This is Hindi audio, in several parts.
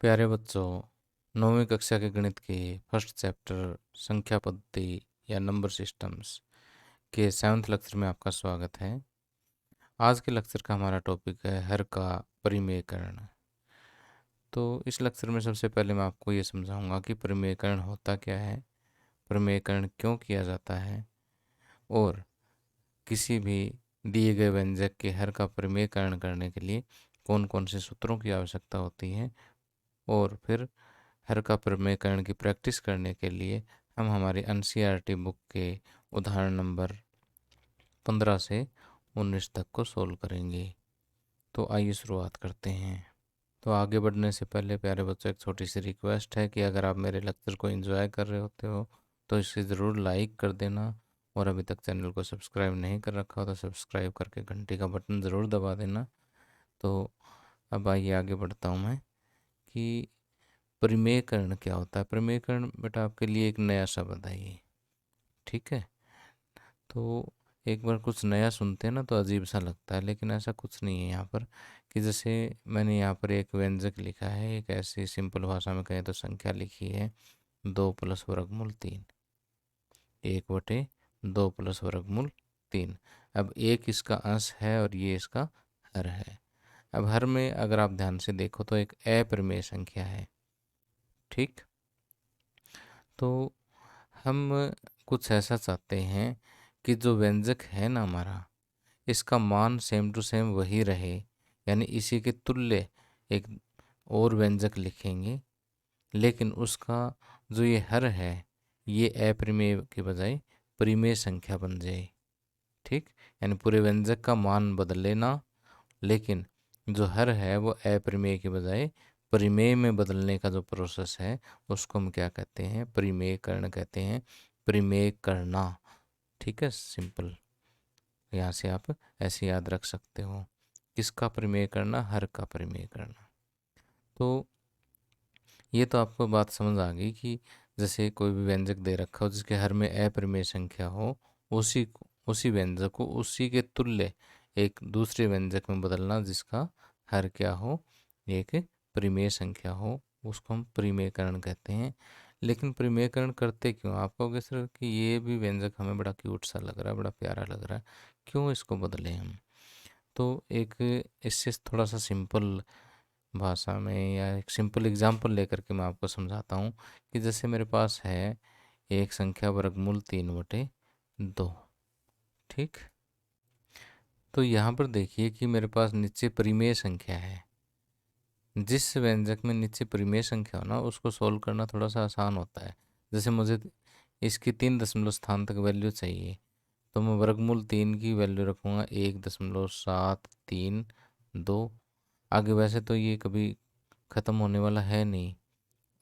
प्यारे बच्चों, 9वीं कक्षा के गणित के फर्स्ट चैप्टर संख्या पद्धति या नंबर सिस्टम्स के 7th लेक्चर में आपका स्वागत है। आज के लेक्चर का हमारा टॉपिक है हर का परिमेयकरण। तो इस लेक्चर में सबसे पहले मैं आपको ये समझाऊंगा कि परिमेयकरण होता क्या है, परिमेयकरण क्यों किया जाता है और किसी भी दिए गए व्यंजक के हर का परिमेयकरण करने के लिए कौन कौन से सूत्रों की आवश्यकता होती है। और फिर हर का प्रमेयकरण की प्रैक्टिस करने के लिए हम हमारी एनसीईआरटी बुक के उदाहरण नंबर 15 से 19 तक को सोल्व करेंगे। तो आइए शुरुआत करते हैं। तो आगे बढ़ने से पहले प्यारे बच्चों, एक छोटी सी रिक्वेस्ट है कि अगर आप मेरे लेक्चर को एंजॉय कर रहे होते हो तो इसे ज़रूर लाइक कर देना, और अभी तक चैनल को सब्सक्राइब नहीं कर रखा हो तो सब्सक्राइब करके घंटी का बटन ज़रूर दबा देना। तो अब आइए आगे बढ़ता हूँ मैं कि परिमेयकरण क्या होता है। परिमेयकरण बेटा आपके लिए एक नया शब्द है ये, ठीक है। तो एक बार कुछ नया सुनते हैं ना तो अजीब सा लगता है, लेकिन ऐसा कुछ नहीं है यहाँ पर। कि जैसे मैंने यहाँ पर एक व्यंजक लिखा है, एक ऐसी सिंपल भाषा में कहें तो संख्या लिखी है 2 + वर्गमूल 3, 1/2 + वर्गमूल 3। अब एक इसका अंश है और ये इसका हर है। अब हर में अगर आप ध्यान से देखो तो एक अपरिमेय संख्या है, ठीक। तो हम कुछ ऐसा चाहते हैं कि जो व्यंजक है ना हमारा, इसका मान सेम टू सेम वही रहे, यानी इसी के तुल्य एक और व्यंजक लिखेंगे, लेकिन उसका जो ये हर है ये अप्रमेय के बजाय परिमेय संख्या बन जाए, ठीक। यानी पूरे व्यंजक का मान बदल लेना, लेकिन जो हर है वो अप्रमेय के बजाय परिमेय में बदलने का जो प्रोसेस है उसको हम क्या कहते हैं, परिमेयकरण कहते हैं, परिमेय करना, ठीक है। सिंपल, यहाँ से आप ऐसे याद रख सकते हो, किसका परिमेय करना, हर का परिमेय करना। तो ये तो आपको बात समझ आ गई कि जैसे कोई भी व्यंजक दे रखा हो जिसके हर में अपरिमेय संख्या हो, उसी व्यंजक को उसी के तुल्य एक दूसरे व्यंजक में बदलना जिसका हर क्या हो, एक परिमेय संख्या हो, उसको हम परिमेयकरण कहते हैं। लेकिन परिमेयकरण करते क्यों? आप कहोगे सर कि ये भी व्यंजक हमें बड़ा क्यूट सा लग रहा है, बड़ा प्यारा लग रहा है, क्यों इसको बदलें हम। तो एक इससे थोड़ा सा सिंपल भाषा में या एक सिंपल एग्जांपल लेकर के मैं आपको समझाता हूँ कि जैसे मेरे पास है एक संख्या √3/2, ठीक। तो यहाँ पर देखिए कि मेरे पास नीचे परिमेय संख्या है। जिस व्यंजक में नीचे परिमेय संख्या हो ना उसको सोल्व करना थोड़ा सा आसान होता है। जैसे मुझे इसकी 3 दशमलव स्थान तक वैल्यू चाहिए, तो मैं √3 की वैल्यू रखूँगा 1.732। आगे वैसे तो ये कभी ख़त्म होने वाला है नहीं,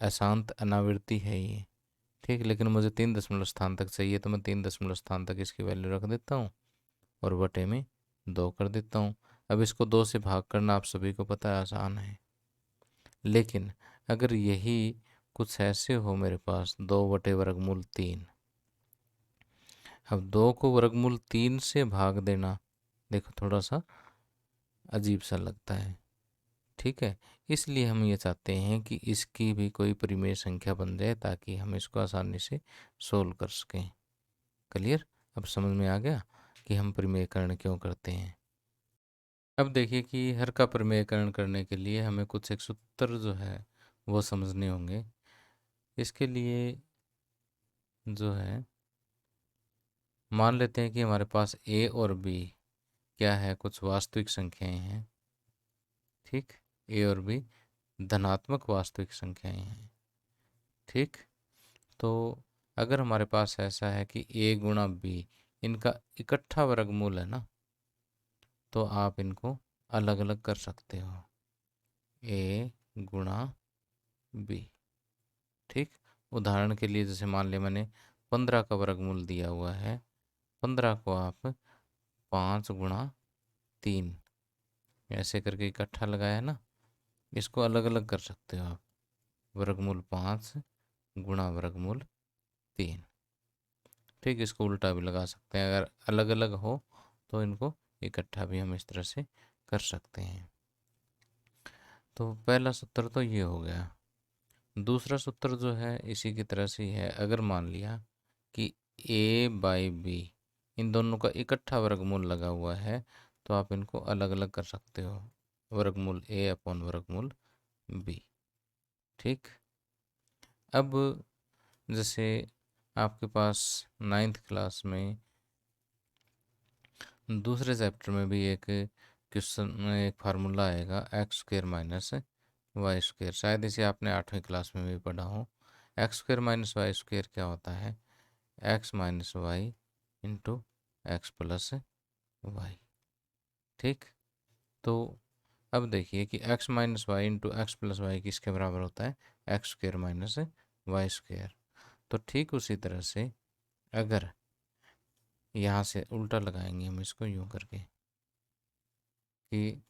अशांत अनावृत्ति है ये, ठीक। लेकिन मुझे 3 दशमलव स्थान तक चाहिए, तो मैं 3 दशमलव स्थान तक इसकी वैल्यू रख देता हूँ और बटे में 2 कर देता हूँ। अब इसको 2 से भाग करना आप सभी को पता है आसान है, लेकिन अगर यही कुछ ऐसे हो मेरे पास 2/√3, अब 2 को √3 से भाग देना देखो थोड़ा सा अजीब सा लगता है, ठीक है। इसलिए हम ये चाहते हैं कि इसकी भी कोई परिमेय संख्या बन जाए ताकि हम इसको आसानी से सोल्व कर सकें। क्लियर? अब समझ में आ गया कि हम परिमेयकरण क्यों करते हैं। अब देखिए कि हर का परिमेयकरण करने के लिए हमें कुछ एक सूत्र जो है वो समझने होंगे। इसके लिए जो है मान लेते हैं कि हमारे पास ए और बी क्या है, कुछ वास्तविक संख्याएं हैं, ठीक। ए और बी धनात्मक वास्तविक संख्याएं हैं, ठीक। तो अगर हमारे पास ऐसा है कि ए गुणा बी इनका इकट्ठा वर्गमूल है ना, तो आप इनको अलग अलग कर सकते हो, ए गुणा बी, ठीक। उदाहरण के लिए जैसे मान लिया मैंने 15 का वर्गमूल दिया हुआ है, 15 को आप 5 × 3 ऐसे करके इकट्ठा लगाया ना, इसको अलग अलग कर सकते हो आप, √5 गुणा √3, ठीक। इसको उल्टा भी लगा सकते हैं, अगर अलग अलग हो तो इनको इकट्ठा भी हम इस तरह से कर सकते हैं। तो पहला सूत्र तो ये हो गया। दूसरा सूत्र जो है इसी की तरह से ही है। अगर मान लिया कि ए बाई बी इन दोनों का इकट्ठा वर्गमूल लगा हुआ है तो आप इनको अलग अलग कर सकते हो, वर्गमूल ए अपॉन वर्गमूल बी। ठीक। अब जैसे आपके पास नाइन्थ क्लास में दूसरे चैप्टर में भी एक क्वेश्चन में एक फार्मूला आएगा X square minus Y square, शायद इसे आपने 8वीं क्लास में भी पढ़ा हो। X square minus Y square क्या होता है? X minus Y into X plus Y. ठीक। तो अब देखिए कि x minus Y into X plus Y किसके बराबर होता है? X square minus Y square. तो ठीक उसी तरह से अगर यहाँ से उल्टा लगाएंगे हम इसको यूँ करके कि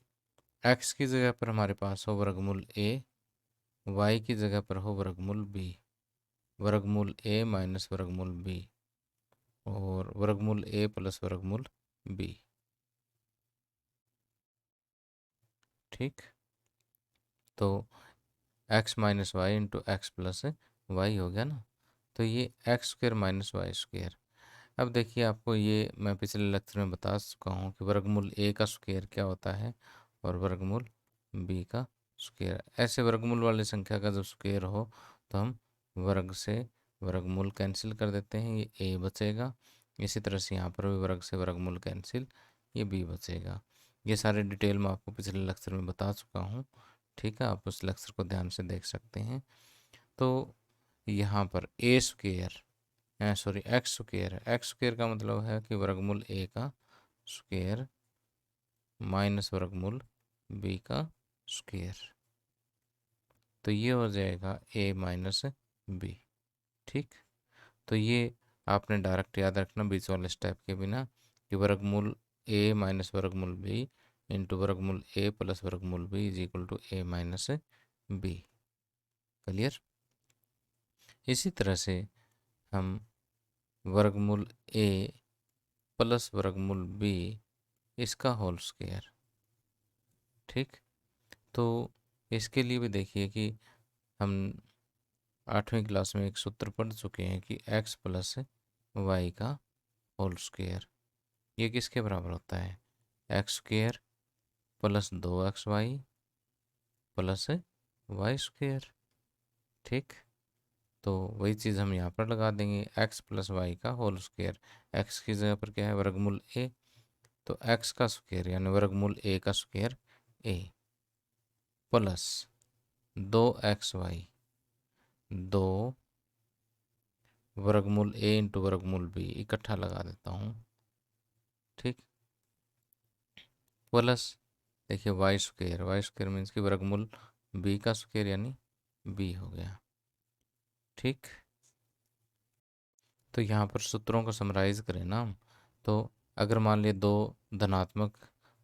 x की जगह पर हमारे पास हो वर्गमूल a, y की जगह पर हो वर्गमूल b, वर्गमूल a माइनस वर्गमूल b और वर्गमूल a प्लस वर्गमूल b। ठीक। तो x minus Y into X plus Y हो गया ना। तो ये X square minus Y square. अब देखिए आपको ये मैं पिछले लेक्चर में बता चुका हूँ कि वर्गमूल ए का स्क्वायर क्या होता है और वर्गमूल बी का स्क्वायर। ऐसे वर्गमूल वाली संख्या का जब स्क्वायर हो तो हम वर्ग से वर्गमूल कैंसिल कर देते हैं, ये ए बचेगा। इसी तरह से यहाँ पर भी वर्ग से वर्गमूल कैंसिल, ये बी बचेगा। ये सारे डिटेल मैं आपको पिछले लेक्चर में बता चुका हूँ। ठीक है, आप उस लेक्चर को ध्यान से देख सकते हैं। तो यहाँ पर ए स्क्वेयर सॉरी एक्स स्क्वेयर है। एक्स स्क्वेयर का मतलब है कि वर्गमूल ए का स्क्वेयर माइनस वर्गमूल बी का स्क्वेयर। तो ये हो जाएगा ए माइनस बी। ठीक। तो ये आपने डायरेक्ट याद रखना बीच वाले स्टेप के बिना कि वर्गमूल ए माइनस वर्गमूल बी इंटू वर्गमूल ए प्लस वर्गमूल B is equal to A minus B. Clear. इसी तरह से हम वर्गमूल ए प्लस वर्गमूल बी इसका होल स्क्वायर। ठीक। तो इसके लिए भी देखिए कि हम 8वीं क्लास में एक सूत्र पढ़ चुके हैं कि x प्लस वाई का होल स्क्वायर ये किसके बराबर होता है? X square plus 2xy plus Y square. ठीक। तो वही चीज़ हम यहाँ पर लगा देंगे, x प्लस वाई का होल स्क्वायर। x की जगह पर क्या है? वर्गमूल a। तो x का स्क्वायर यानी वर्गमूल a का स्क्वायर a प्लस 2xy, 2 वर्गमूल a इंटू वर्गमूल b इकट्ठा लगा देता हूँ। ठीक। प्लस देखिए Y square, Y square means कि वर्गमूल b का स्क्वायर यानी b हो गया। ठीक। तो यहाँ पर सूत्रों को समराइज करें ना हम, तो अगर मान लिया दो धनात्मक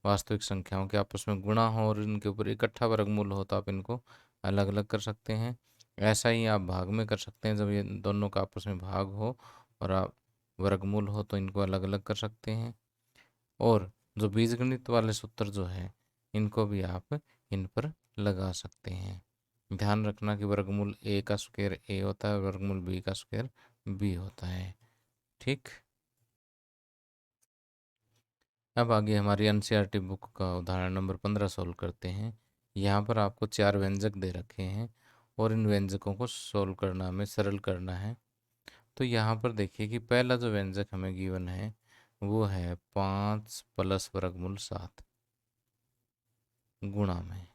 वास्तविक संख्याओं के आपस में गुणा हो और इनके ऊपर इकट्ठा वर्गमूल हो तो आप इनको अलग अलग कर सकते हैं। ऐसा ही आप भाग में कर सकते हैं, जब ये दोनों का आपस में भाग हो और आप वर्गमूल हो तो इनको अलग अलग कर सकते हैं। और जो बीजगणित वाले सूत्र जो है इनको भी आप इन पर लगा सकते हैं। ध्यान रखना कि वर्गमूल ए का स्क्वायर ए होता है, वर्गमूल बी का स्क्वायर बी होता है। ठीक। अब आगे हमारी एनसीईआरटी बुक का उदाहरण नंबर 15 सोल्व करते हैं। यहाँ पर आपको 4 व्यंजक दे रखे हैं और इन व्यंजकों को सोल्व करना हमें सरल करना है। तो यहाँ पर देखिए कि पहला जो व्यंजक हमें गिवन है वो है 5 प्लस वर्गमूल 7 गुणा में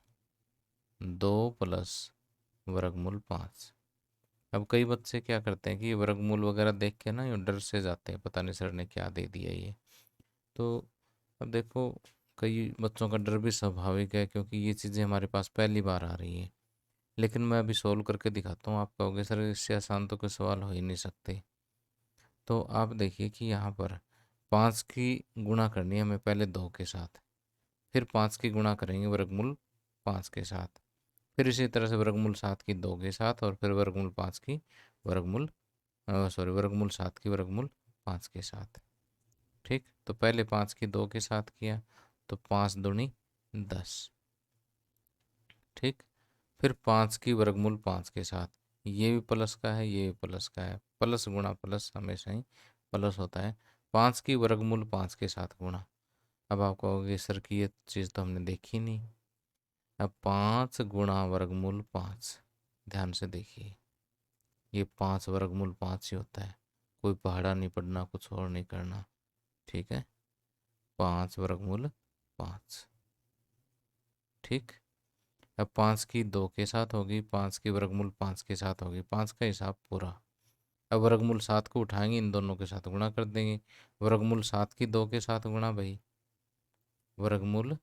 2 प्लस वर्गमूल 5। अब कई बच्चे क्या करते हैं कि ये वर्गमूल वगैरह देख के ना ये डर से जाते हैं, पता नहीं सर ने क्या दे दिया ये। तो अब देखो कई बच्चों का डर भी स्वाभाविक है क्योंकि ये चीज़ें हमारे पास पहली बार आ रही हैं। लेकिन मैं अभी सोल्व करके दिखाता हूँ। आप कहोगे सर इससे आसान तो कोई सवाल हो ही नहीं सकते। तो आप देखिए कि यहाँ पर 5 की गुणा करनी है हमें पहले 2 के साथ, फिर 5 की गुणा करेंगे वर्गमूल 5 के साथ, फिर इसी तरह से वर्गमूल 7 की 2 के साथ और फिर वर्गमूल 5 की वर्गमूल वर्गमूल 7 की वर्गमूल 5 के साथ। ठीक। तो पहले 5 की 2 के साथ किया तो 5 दूनी 10, ठीक। फिर 5 की वर्गमूल 5 के साथ, ये भी प्लस का है, ये भी प्लस का है, प्लस गुणा प्लस हमेशा ही प्लस होता है। 5 की वर्गमूल 5 के साथ गुणा। अब आप कहोगे सर कि ये चीज़ तो हमने देखी नहीं। अब 5 गुणा वर्गमूल 5, ध्यान से देखिए, ये 5 वर्गमूल 5 ही होता है, कोई पहाड़ा नहीं पढ़ना, कुछ और नहीं करना। ठीक है, 5 वर्गमूल 5। ठीक। अब 5 की 2 के साथ होगी, 5 की वर्गमूल 5 के साथ होगी, 5 का हिसाब पूरा। अब वर्गमूल 7 को उठाएंगे, इन दोनों के साथ गुणा कर देंगे। वर्गमूल 7 की 2 के साथ गुणा भाई, वर्गमूल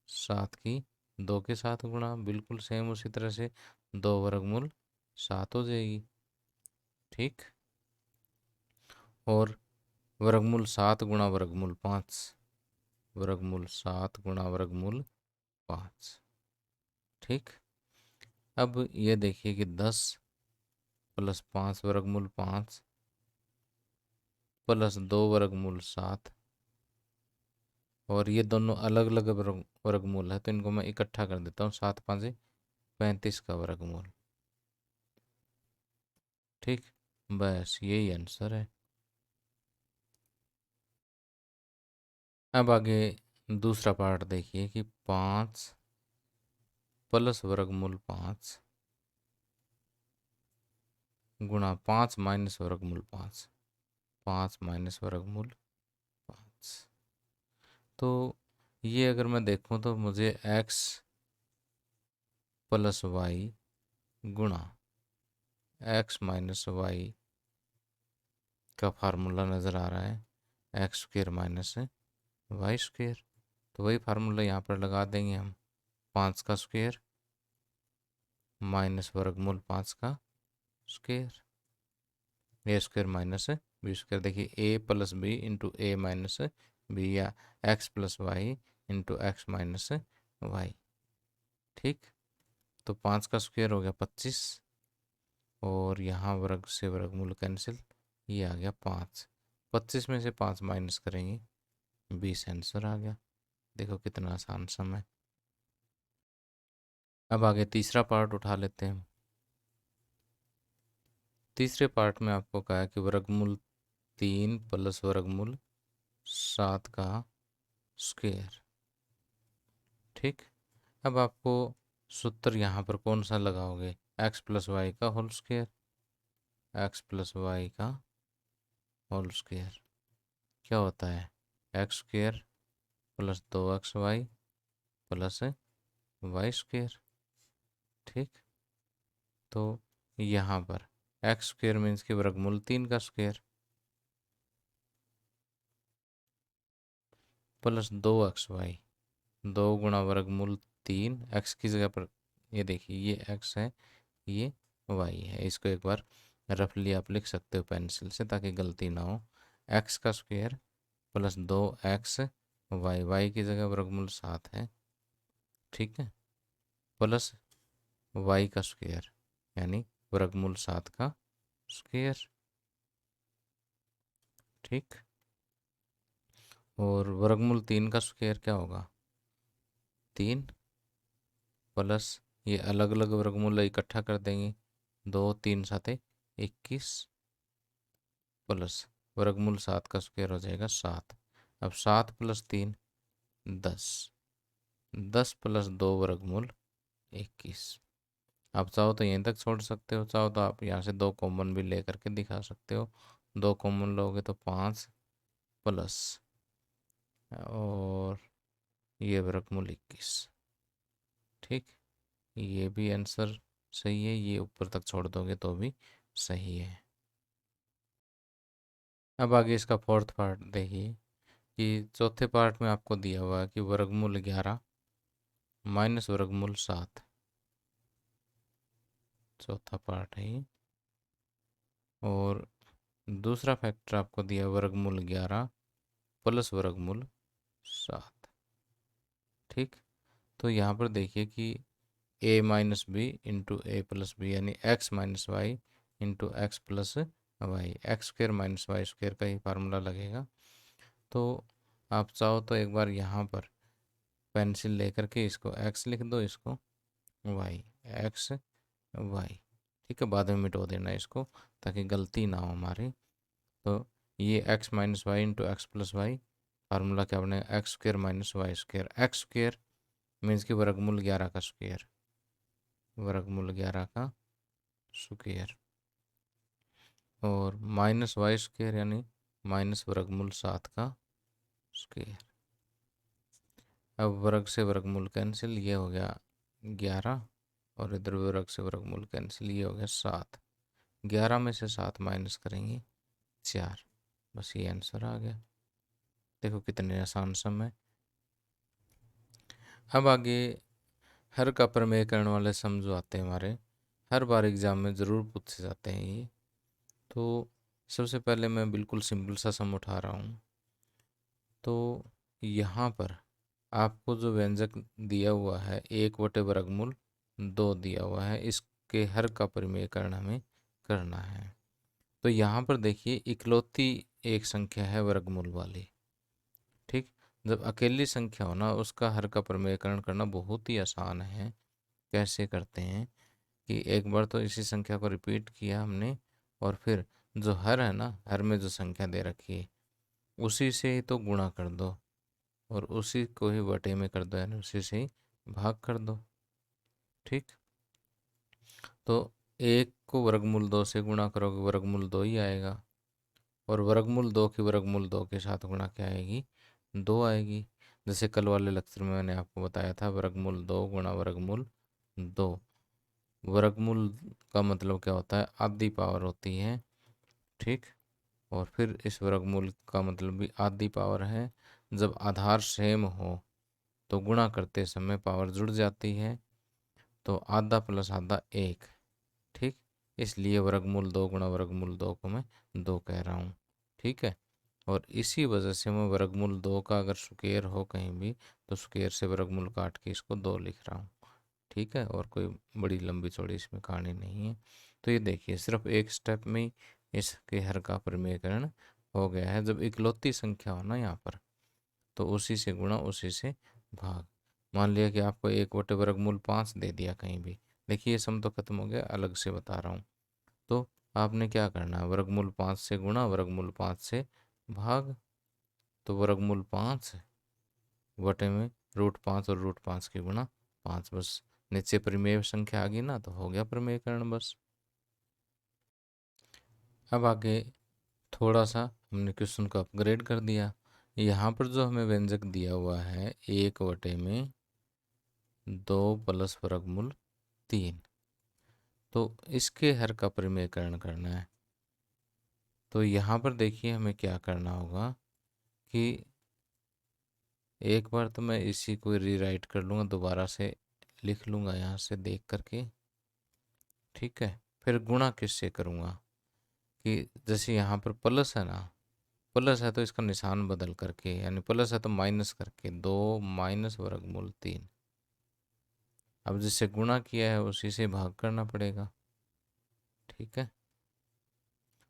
7 की 2 के साथ गुणा, बिल्कुल सेम उसी तरह से 2 वर्गमूल 7 हो जाएगी। ठीक। और वर्गमूल 7 गुणा वर्गमूल 5, वर्गमूल 7 गुणा वर्गमूल 5। ठीक। अब ये देखिए कि 10 प्लस 5 वर्गमूल 5 प्लस 2 वर्गमूल 7, और ये दोनों अलग अलग वर्गमूल है, तो इनको मैं इकट्ठा कर देता हूँ। 7 5 35 का वर्गमूल। ठीक, बस यही आंसर है। अब आगे दूसरा पार्ट देखिए कि 5 प्लस वर्गमूल 5 गुणा 5 माइनस वर्गमूल 5, 5 माइनस वर्गमूल 5। तो ये अगर मैं देखूं तो मुझे x प्लस वाई गुणा x माइनस वाई का फार्मूला नज़र आ रहा है, X square minus Y square. तो वही फार्मूला यहाँ पर लगा देंगे हम, 5 का स्क्र माइनस वर्गमूल 5 का square, A square minus B square. देखिए A plus B into A minus B, या X plus Y into X minus Y. ठीक। तो 5 का स्क्वायर हो गया 25, और यहाँ वर्ग से वर्गमूल कैंसिल, ये आ गया 5। 25 में से 5 माइनस करेंगे, 20 आंसर आ गया। देखो कितना आसान सम है। अब आगे तीसरा पार्ट उठा लेते हैं। तीसरे पार्ट में आपको कहा है कि वर्गमूल 3 प्लस वर्गमूल 7 का स्क्वायर। ठीक। अब आपको सूत्र यहाँ पर कौन सा लगाओगे, एक्स प्लस वाई का whole square, X plus Y का होल स्क्वायर क्या होता है, X square plus 2xy plus Y square. ठीक। तो यहाँ पर एक्स स्क्वायर मीन्स कि वर्गमूल 3 का स्क्वायर प्लस 2xy, 2 गुणा वर्गमूल 3, एक्स की जगह पर ये देखिए, ये एक्स है, ये वाई है। इसको एक बार रफली आप लिख सकते हो पेंसिल से, ताकि गलती ना हो। एक्स का square plus 2x Y, Y की जगह वर्गमूल 7 है। ठीक है, प्लस वाई का स्क्वायर यानी वर्गमूल 7 का स्क्वायर। ठीक। और वर्गमूल 3 का स्क्वायर क्या होगा, 3 प्लस ये अलग अलग वर्गमूल इकट्ठा कर देंगे, 2 3 7 21 प्लस वर्गमूल 7 का स्क्वायर हो जाएगा 7। अब 7 प्लस 3 10, 10 प्लस 2 वर्गमूल 21। आप चाहो तो यहीं तक छोड़ सकते हो, चाहो तो आप यहाँ से 2 कॉमन भी ले करके दिखा सकते हो। 2 कॉमन लोगे तो 5 प्लस, और ये वर्गमूल 21। ठीक, ये भी आंसर सही है, ये ऊपर तक छोड़ दोगे तो भी सही है। अब आगे इसका फोर्थ पार्ट देखिए कि चौथे पार्ट में आपको दिया हुआ है कि वर्गमूल 11 माइनस वर्गमूल 7, चौथा पार्ट है ये। और दूसरा फैक्टर आपको दिया वर्गमूल 11 प्लस वर्गमूल 7। ठीक। तो यहाँ पर देखिए कि A minus B into A plus B, यानी X minus Y into X plus Y, X square minus Y square का ही फार्मूला लगेगा। तो आप चाहो तो एक बार यहाँ पर पेंसिल लेकर के इसको एक्स लिख दो, इसको वाई, एक्स वाई। ठीक है, बाद में मिटो देना इसको ताकि गलती ना हो हमारी। तो ये X minus Y into X plus Y, formula क्या बनेगा, X square minus Y square. X square means कि वर्गमूल 11 का स्क्र, वर्गमूल 11 का स्क्र, और माइनस वाई स्क्र यानी माइनस वर्गमूल 7 का स्क्र। अब वर्ग से वर्गमूल कैंसिल, ये हो गया 11, और इधर वर्ग से वर्गमूल कैंसिल, ये हो गया 7। 11 में से 7 माइनस करेंगे 4, बस ये आंसर आ गया। देखो कितने आसान सम है। अब आगे हर का प्रमेय करने वाले सम जो आते हैं हमारे, हर बार एग्जाम में ज़रूर पूछे जाते हैं ये। तो सबसे पहले मैं बिल्कुल सिंपल सा सम उठा रहा हूँ। तो यहाँ पर आपको जो व्यंजक दिया हुआ है 1/वर्गमूल 2 दिया हुआ है, इसके हर का परिमेयकरण हमें करना है। तो यहाँ पर देखिए इकलौती एक संख्या है वर्गमूल वाली। ठीक, जब अकेली संख्या हो ना उसका हर का परिमेयकरण करना बहुत ही आसान है। कैसे करते हैं कि एक बार तो इसी संख्या को रिपीट किया हमने, और फिर जो हर है ना, हर में जो संख्या दे रखी है उसी से ही तो गुणा कर दो, और उसी को ही बटे में कर दो, यानी उसी से ही भाग कर दो। ठीक, तो एक को वर्गमूल 2 से गुणा करोगे वर्गमूल 2 ही आएगा, और वर्गमूल 2 की वर्गमूल 2 के साथ गुणा क्या आएगी, 2 आएगी। जैसे कल वाले लेक्चर में मैंने आपको बताया था, वर्गमूल 2 गुणा वर्गमूल 2। वर्गमूल का मतलब क्या होता है, आधी पावर होती है। ठीक, और फिर इस वर्गमूल का मतलब भी आधी पावर है। जब आधार सेम हो तो गुणा करते समय पावर जुड़ जाती है, तो आधा प्लस आधा 1। ठीक, इसलिए वर्गमूल 2 गुणा वर्गमूल 2 को मैं 2 कह रहा हूँ। ठीक है, और इसी वजह से मैं वर्गमूल 2 का अगर स्क्वायर हो कहीं भी तो स्क्वायर से वर्गमूल काट के इसको 2 लिख रहा हूँ। ठीक है, और कोई बड़ी लंबी चौड़ी इसमें कहानी नहीं है। तो ये देखिए सिर्फ एक स्टेप में ही इसके हर का परिमेयकरण हो गया है। जब इकलौती संख्या हो ना यहाँ पर, तो उसी से गुणा उसी से भाग। मान लिया कि आपको 1/वर्गमूल 5 दे दिया कहीं भी, देखिए ये सम तो खत्म हो गया, अलग से बता रहा हूँ। तो आपने क्या करना है, वर्गमूल 5 से गुणा वर्गमूल 5 से भाग। तो वर्गमूल 5 बटे में √5 और √5 की गुणा 5, बस नीचे परिमेय संख्या आ गई ना, तो हो गया परिमेयकरण बस। अब आगे थोड़ा सा हमने क्वेश्चन को अपग्रेड कर दिया। यहाँ पर जो हमें व्यंजक दिया हुआ है 1/2 प्लस वर्गमूल 3, तो इसके हर का परिमेयकरण करना है। तो यहाँ पर देखिए हमें क्या करना होगा कि एक बार तो मैं इसी को रीराइट कर लूँगा, दोबारा से लिख लूँगा यहाँ से देख करके। ठीक है, फिर गुणा किससे करूँगा कि जैसे यहाँ पर प्लस है ना, प्लस है तो इसका निशान बदल करके, यानी प्लस है तो माइनस करके 2 माइनस वर्गमूल 3। अब जिससे गुणा किया है उसी से भाग करना पड़ेगा। ठीक है,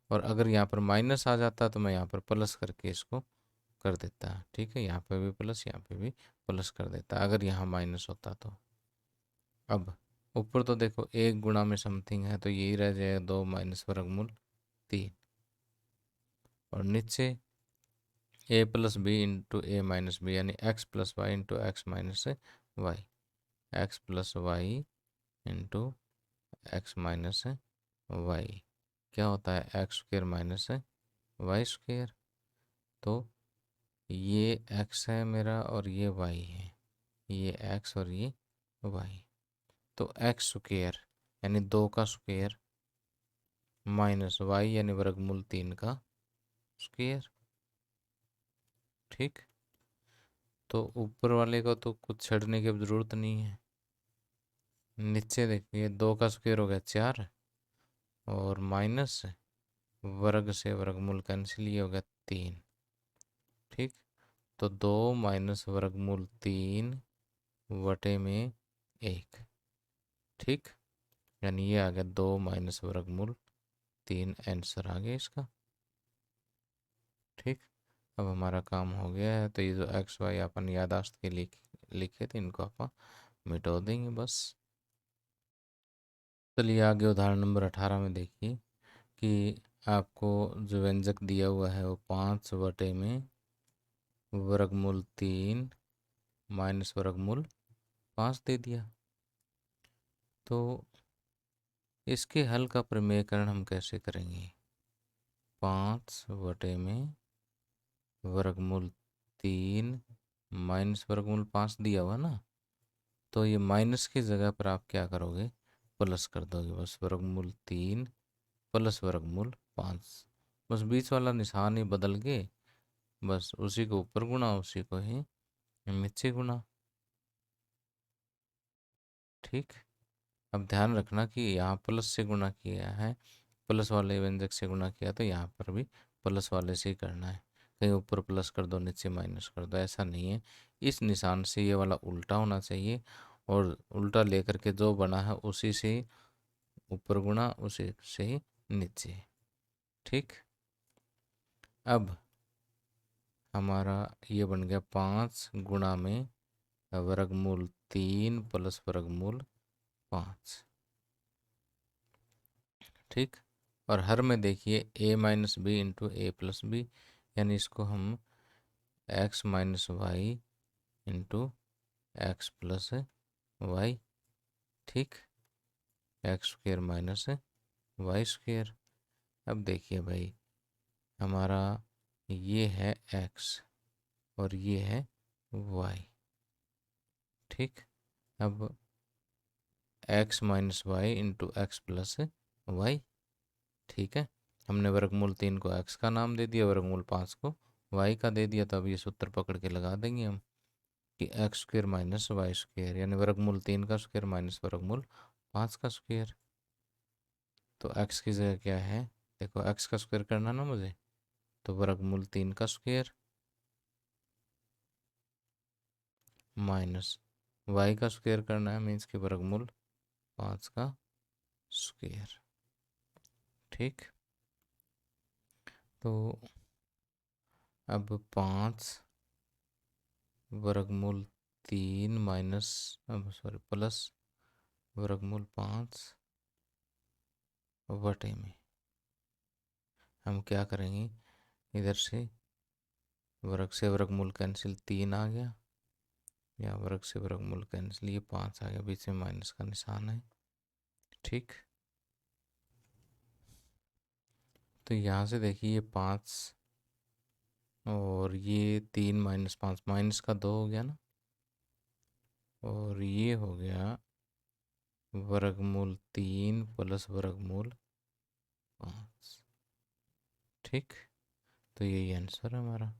और अगर यहाँ पर माइनस आ जाता तो मैं यहाँ पर प्लस करके इसको कर देता। ठीक है, यहाँ पे भी प्लस यहाँ पे भी प्लस कर देता अगर यहाँ माइनस होता तो। अब ऊपर तो देखो एक गुणा में समथिंग है तो यही रह जाएगा 2 माइनस वर्गमूल 3, और नीचे a+b × a−b यानी x+y × x−y, x+y × x−y क्या होता है, x² - y²। तो ये x है मेरा और ये y है, ये x और ये y। तो x² यानी 2 का स्क्वायर माइनस y यानी वर्गमूल 3 का स्क्वायर। ठीक, तो ऊपर वाले को तो कुछ छेड़ने की अब ज़रूरत नहीं है। नीचे देखिए 2 का स्क्वायर हो गया 4, और माइनस वर्ग से वर्गमूल कैंसिल, ये हो गया 3। ठीक, तो 2 माइनस वर्गमूल 3 बटे में 1। ठीक, यानी ये आ गया 2 माइनस वर्गमूल 3 आंसर आ गया इसका। ठीक, अब हमारा काम हो गया है। तो ये जो एक्स वाई अपन यादाश्त के लिखे थे इनको अपन मिटो देंगे बस। चलिए आगे उदाहरण नंबर 18 में देखिए कि आपको जो व्यंजक दिया हुआ है वो 5/में वर्गमूल 3 माइनस वर्गमूल 5 दे दिया। तो इसके हल का प्रमेयकरण हम कैसे करेंगे? 5/में वर्गमूल 3 माइनस वर्गमूल 5 दिया हुआ ना, तो ये माइनस की जगह पर आप क्या करोगे? प्लस कर दोगे। बस वर्गमूल 3 प्लस वर्गमूल 5। बस बीच वाला निशान ही बदल के बस उसी को ऊपर गुना उसी को ही नीचे गुना। ठीक। अब ध्यान रखना कि यहाँ प्लस से गुणा किया है, प्लस वाले व्यंजक से गुणा किया, तो यहाँ पर भी प्लस वाले से ही करना है। कहीं ऊपर प्लस कर दो नीचे माइनस कर दो, ऐसा नहीं है। इस निशान से ये वाला उल्टा होना चाहिए और उल्टा लेकर के जो बना है उसी से ही ऊपर गुणा उसी से ही नीचे। ठीक। अब हमारा ये बन गया 5 गुणा में वर्गमूल 3 प्लस वर्गमूल 5। ठीक। और हर में देखिए a-b × a+b, यानी इसको हम x-y × x+y। ठीक। x² - y²। अब देखिए भाई, हमारा ये है x और ये है y। ठीक। अब x - y × x+y। ठीक है। हमने वर्गमूल 3 को x का नाम दे दिया, वर्गमूल 5 को y का दे दिया। तो अब ये सूत्र पकड़ के लगा देंगे हम कि x² - y², यानी वर्गमूल 3 का स्क्वायर माइनस वर्गमूल 5 का स्क्वायर। तो x की जगह क्या है? देखो x का स्क्वायर करना ना मुझे, तो वर्गमूल 3 का स्क्वायर माइनस y का स्क्वायर करना है, मीन्स कि वर्गमूल 5 का स्क्वायर। ठीक। तो अब 5 वर्गमूल 3 माइनस, अब सॉरी प्लस वर्गमूल 5/में हम क्या करेंगे? इधर से वर्ग से वर्गमूल कैंसिल, 3 आ गया, या वर्ग से वर्गमूल कैंसिल, ये 5 आ गया, बीच में माइनस का निशान है। ठीक। तो यहाँ से देखिए ये 5 और ये 3 - 5, माइनस का 2 हो गया ना, और ये हो गया वर्गमूल 3 प्लस वर्गमूल 5। ठीक। तो यही आंसर है हमारा।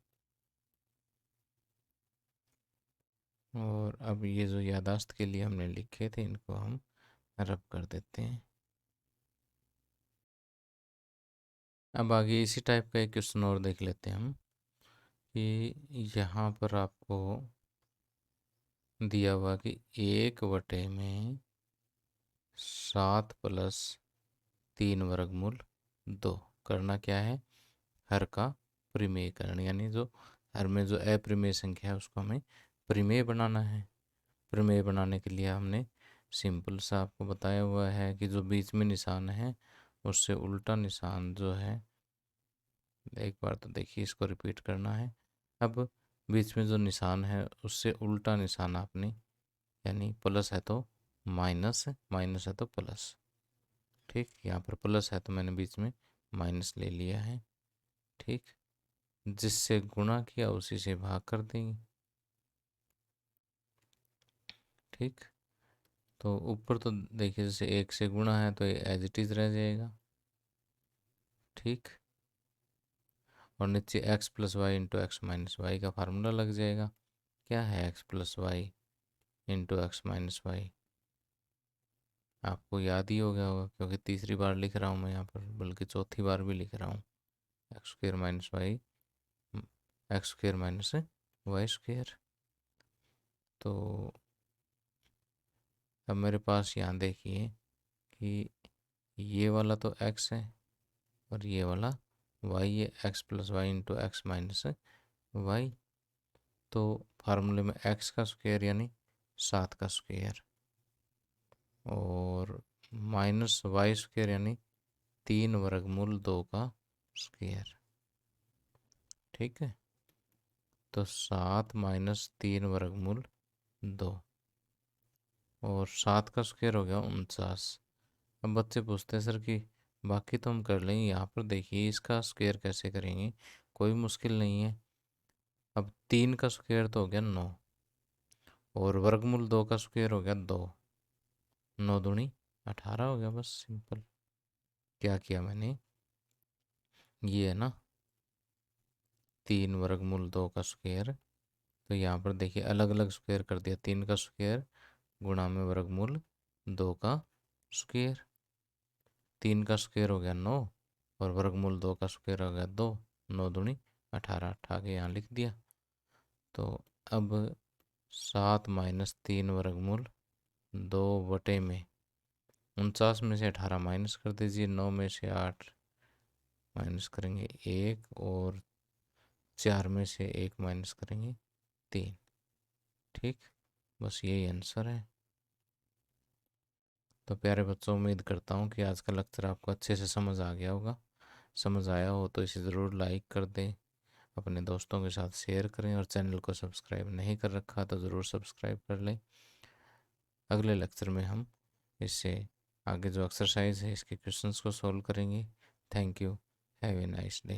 और अब ये जो यादाश्त के लिए हमने लिखे थे, इनको हम रब कर देते हैं। अब आगे इसी टाइप का एक क्वेश्चन और देख लेते हैं हम कि यहाँ पर आपको दिया हुआ कि 1/में 7 + 3 वर्गमूल 2 करना क्या है? हर का परिमेयकरण, यानी जो हर में जो अप्रमेय संख्या है उसको हमें परिमेय बनाना है। परिमेय बनाने के लिए हमने सिंपल सा आपको बताया हुआ है कि जो बीच में निशान है उससे उल्टा निशान जो है, एक बार तो देखिए इसको रिपीट करना है। अब बीच में जो निशान है उससे उल्टा निशान आपने, यानी प्लस है तो माइनस, माइनस है तो प्लस। ठीक। यहाँ पर प्लस है तो मैंने बीच में माइनस ले लिया है। ठीक। जिससे गुणा किया उसी से भाग कर देंगे। ठीक। तो ऊपर तो देखिए जैसे 1 से गुणा है तो ये एज इट इज़ रह जाएगा। ठीक। और नीचे x+y × x-y का फार्मूला लग जाएगा। क्या है x+y × x-y? आपको याद ही हो गया होगा, क्योंकि तीसरी बार लिख रहा हूँ मैं यहाँ पर, बल्कि चौथी बार भी लिख रहा हूँ। x² - y x² - y²। तो अब मेरे पास यहाँ देखिए कि ये वाला तो x है और ये वाला y है, x+y × x-y। तो फार्मूले में x का स्क्वायर यानी 7 का स्क्वायर और माइनस वाई स्क्वेयर यानी 3 वर्गमूल 2 का स्क्वेयर। ठीक है, तो 7 - 3 वर्गमूल 2 और 7 का स्क्वायर हो गया 49। अब बच्चे पूछते हैं सर कि बाकी तो हम कर लेंगे, यहाँ पर देखिए इसका स्क्वायर कैसे करेंगे, कोई मुश्किल नहीं है। अब 3 का स्क्वायर तो हो गया 9 और वर्गमूल 2 का स्क्वायर हो गया 2, 9 दूनी 18 हो गया, बस सिंपल। क्या किया मैंने, ये है ना 3 वर्गमूल 2 का स्क्वायर, तो यहाँ पर देखिए अलग अलग स्क्वायर कर दिया, 3 का स्क्वायर गुणा में वर्गमूल 2 का स्क्वायर। 3 का स्क्वायर हो गया 9 और वर्गमूल 2 का स्क्वायर हो गया 2, 9 दूनी 18, 18 के यहाँ लिख दिया। तो अब 7 - 3 वर्गमूल 2 में 49 में से 18 माइनस कर दीजिए, 9 में से 8 माइनस करेंगे 1 और 4 में से 1 माइनस करेंगे 3। ठीक, बस यही आंसर है। तो प्यारे बच्चों, उम्मीद करता हूँ कि आज का लेक्चर आपको अच्छे से समझ आ गया होगा। समझ आया हो तो इसे ज़रूर लाइक कर दें, अपने दोस्तों के साथ शेयर करें और चैनल को सब्सक्राइब नहीं कर रखा तो ज़रूर सब्सक्राइब कर लें। अगले लेक्चर में हम इससे आगे जो एक्सरसाइज है इसके क्वेश्चंस को सॉल्व करेंगे। Thank you, have a nice day.